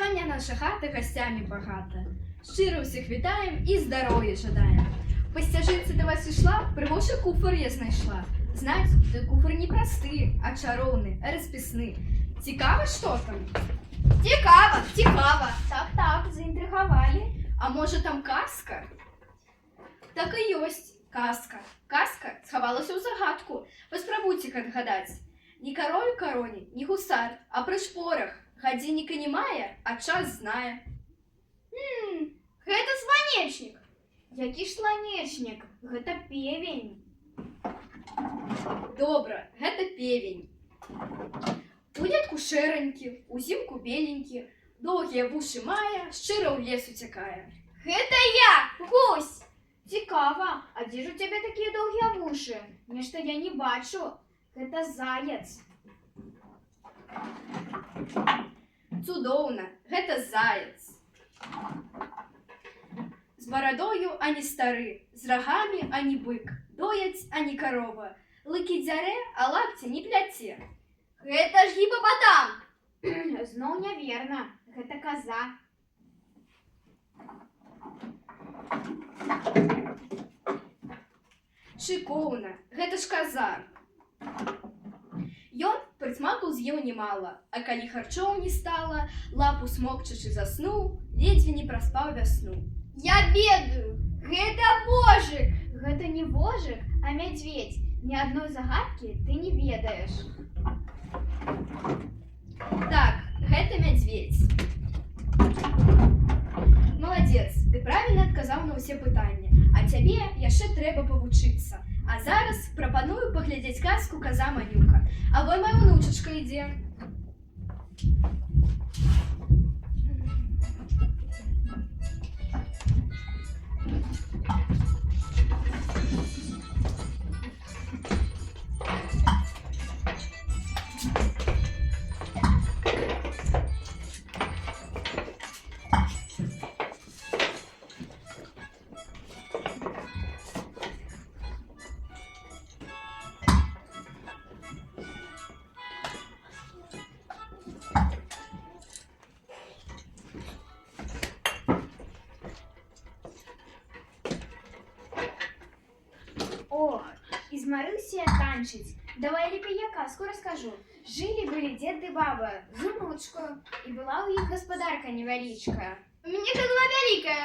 Сёння наша хата гостями багата. Щиро всіх вітаєм і здоров'я жадаєм. По стяжинці до вас ішла, пригожий куфер я знайшла. Знать, той куфер не простий, а чаровний, розписний. Цікаво, що там? Цікаво, цікаво. Так, заінтригували. А може там казка? Так і ёсць казка. Казка сховалася ў загадку. Паспрабуйце адгадаць. Не король у короне, не гусар, а при шпорах. Гадзінніка не мае, а час знае. Гэта званечнік. Які ж сланечнік? Гэта певень. Добра, гэта певень. Улетку шэранькі, узімку беленькі, доўгія вушы мае, шчыра ў лес уцякае. Гэта я, гусь. Цікава, а дзе ж у цябе такія доўгія вушы? Нешта я не бачу. Гэта заяц. Цудоўна, гэта заяц. З барадою, а не стары, з рагамі, а не бык, дояць, а не карова, лыкі дзярэ, а лапці не пляце. Гэта ж гіпапатам. Зноў няверна, гэта каза. Шыкоўна, гэта ж каза. Ён прысмаку з'еў немала, а калі харчоў не стала, лапу смокчачы заснуў, ледзьве не праспаў вясну. Я ведаю, гэта вожык. Гэта не вожык, а мядзведзь. Ні адной загадкі ты не ведаеш. Так, гэта мядзведзь. Маладзец, ты правільна адказаў на ўсе пытанні, а цябе яшчэ трэба павучыцца. А зараз прапаную паглядзець казку «Каза Манюка». А вон моя внучачка ідзе. Ох, і змарыўся я танчыць. Давай лепей я казку раскажу. Жылі-былі дзед ды баба з унучкою, і была ў іх гаспадарка невялічкая. У мяне голова вялікая,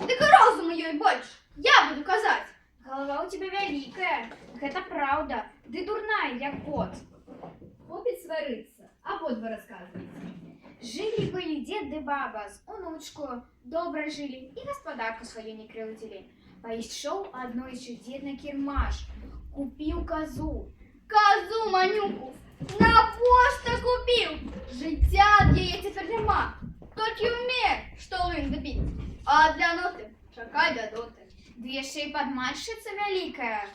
дык розуму ёй больш. Я буду казаць. Голова ў цябе вялікая, гэта праўда, ды дурная, як кот. Хлопец сварыцца, а подва расказваецца. Жылі-былі дзед ды баба з унучкою, добра жылі і гаспадарку сваю не крыўдзілі. Пайшоў аднойчы дзед на кірмаш, купіў казу. Казу Манюку, навошта купіў? Жыцця ад яе цяпер няма. Толькі ўмее, што лын дапіць. А для ноты чакай бядоты. Ды яшчэ і падмальшчыца вялікая.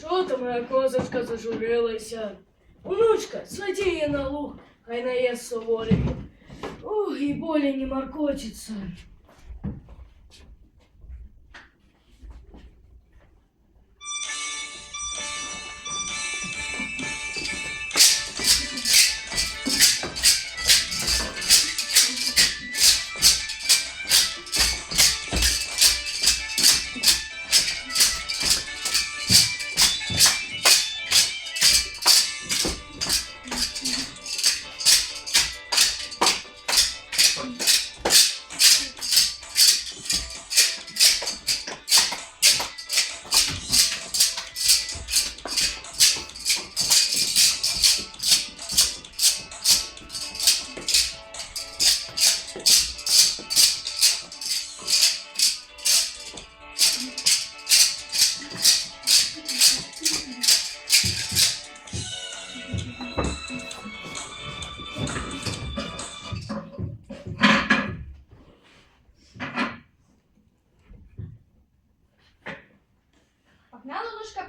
Що-то моя козочка зажурилася. Внучка, своди її на луг, хай наєсть солі. Ох, і болі не моркочеться.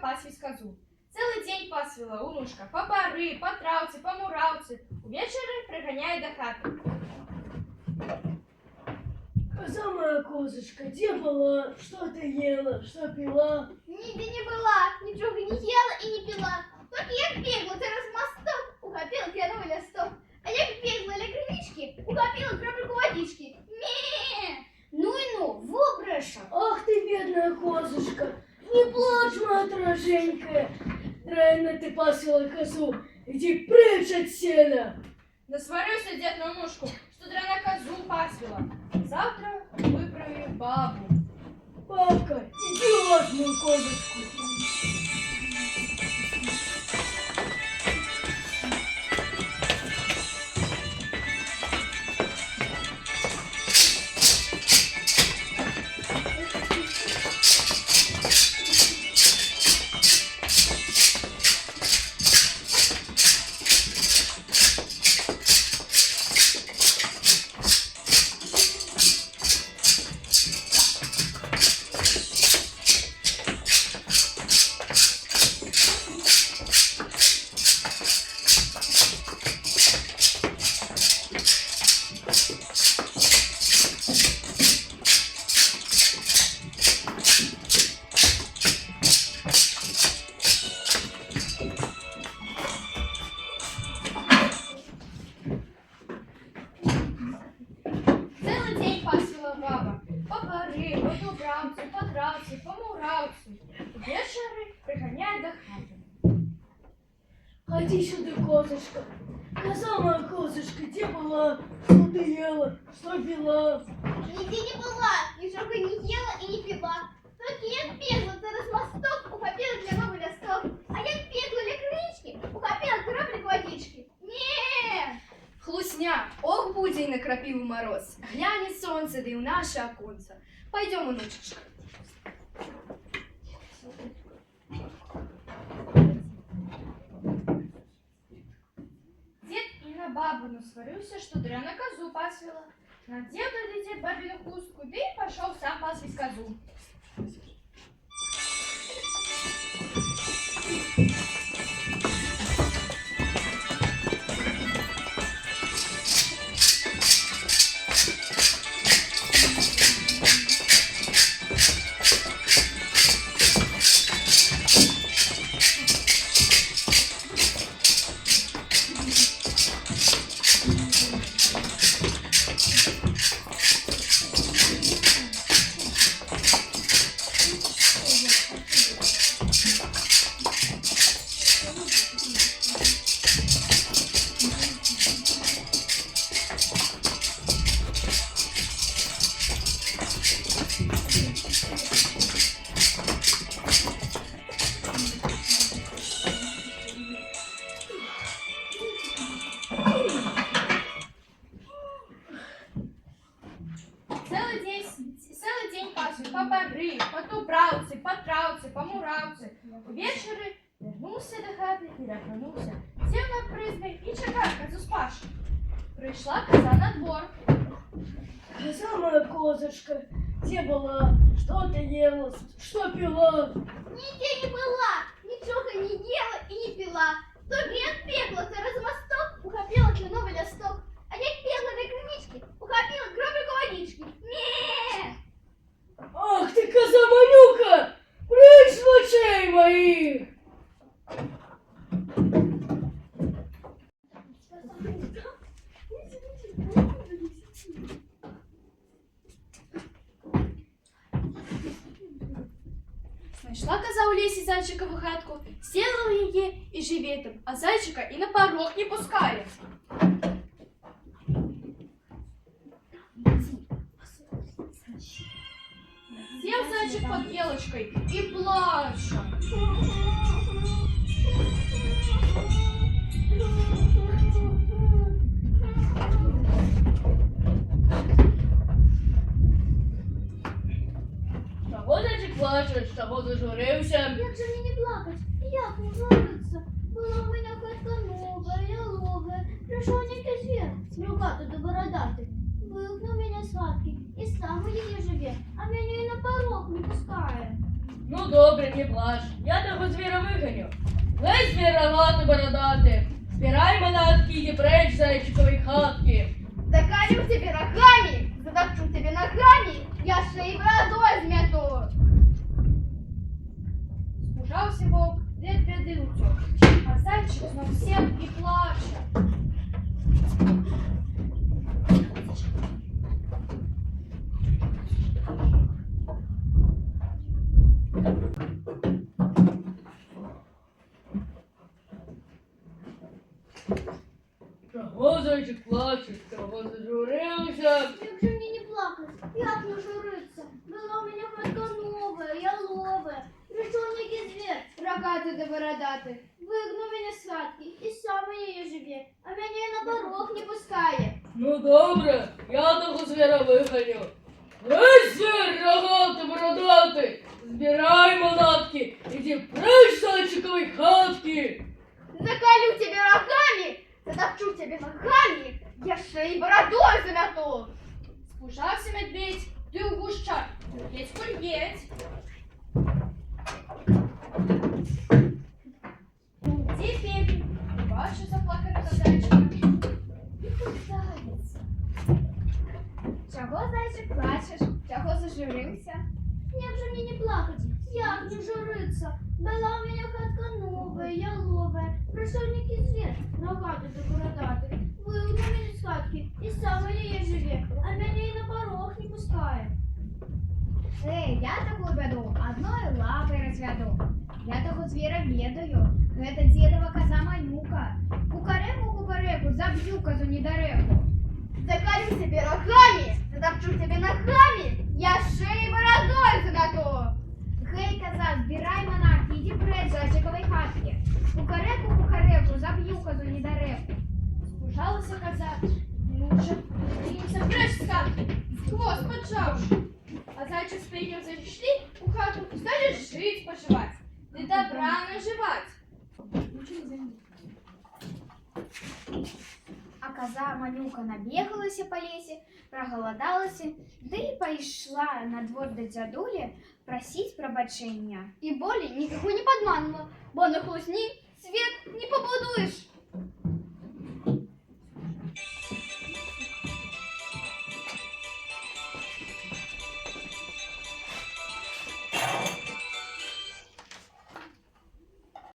пасвіць казу. Цэлы дзень пасвіла унучка па бары, па траўцы, па мураўцы. Увечары прыганяе да хаты. Коза моя козочка, где была, что ты ела, что пила? Нигде не была, ничего не ела и не пила. Только я бегла через мосток, ухопила кленовый листок. А я бегла для кринички, ухопила капельку водички. Ме! Ну и ну, вобреша. Ах ты, бедная козочка, не плачь, моя дороженькая. Дрянно ты пасила козу, иди прочь от селя. Насварился дед на мушку, что дряна козу пасвила. Завтра выправи бабу. Бабка, иди важную козочку. Целый день пасвила баба. По горы, по дубравцу, по травцу, по муравцу. Вечері приганяє до хати. Ходи сюда, козочка. Коза моя козочка, где была, что ты ела, что пила? Нигде не была, ничего не ела и не пила. Только я бегла через мосток, ухопила кленовый листок. А я бегла для кринички, ухопила капельку водички. Ме! Хлусня, ох, будей накрапив мороз. Глянет сонце, да и в наше оконце. Пойдем, внучечка. Дед и на бабу насварился, что дряна козу пасвила. Надел дед бабину хустку, да и пошел сам пасвить козу. Целый день пасвил по горы, по дубравці, по травці, по муравці. Увечері вернувся до хати, перевернувся, сів на призьбі і чекав козу спаш. Прийшла коза на двор. Коза моя козочка, где была, что ты ела, что пила? Нигде не была, ничего не ела и не пила. Только я бегла через мосток, ухопила кленовый листок. А я бегла до кринички, ухопила капельку водички. Ме! Ах ты, коза-манюка, прочь с очей моих! Знайшла коза у лісі зайчикову хатку, сіла в її і живе там, а зайчика і на порог не пускає. Сел зайчик под елочкой и плачет. Чого зайчик плаче, чого зажурився? Як же мені не плакать? Як не жалиться? Була в мене хатка новая, ловая. Прийшов некий звір, слюгатий до бородатий. Вигнав мене з хатки і сам у її живе, а мене і на порог не пускає. Ну добре, не плач, я того звіра виганю. Весь звір рогатий бородатий. Збирай манатки, іди преч з зайчикової хатки. Закалю тебе рогами, задавчу тебе ногами. разом всем и плачет. Чого зайчик плаче? Чого зажурився? Як же мне не плакать? Як не журиться? Была у меня хатка новая, яловая. Пришел некий зверь, рогатый да бородатый. Выгнал меня с хатки и сам у нее живе, а меня и на порог не пускает. Ну добре, я того звіра виганю. Ей, звір, рогатий, бородатий, збирай манатки, іди прочь з зайчикової хатки. Заколю тебе рогами, затопчу тебе ногами, я шеей бородой замету. Спужался медведь, ты угущай, терпеть кульеть. Теперь бачу заплакати зайчика. Чого, зайчик, плачеш? Чого зажурився? Як же мне не плакать? Як не журиться? Была у меня хатка новая, яловая. Пришел некий зверь, рогатый да бородатый. Выгнал меня с хатки и сам у нее живе, а меня и на порог не пускает. Эй, я такую беду одной лапой развяду. Я того звера ведаю. Гэта дедова коза Манюка. Кукареку, забью козу недареку. Заколю тебе рогами, затопчу тебе ногами, я шеей бородой замету. Гей, коза, збирай монархи, иди прочь зайчиковой хатки. Кукареку, забью козу недареку. Спужалася коза, ну же, кинься прочь с хатки, хвост поджавши. А зайчик с пенем зашли у хату и стали жить, поживать, да добра наживать. А коза Манюка набегалася по лесе, проголодалася, да и пошла на двор до дядули просить пробачення. И боли никакой не подманула, бо на хлусни свет не побудуешь.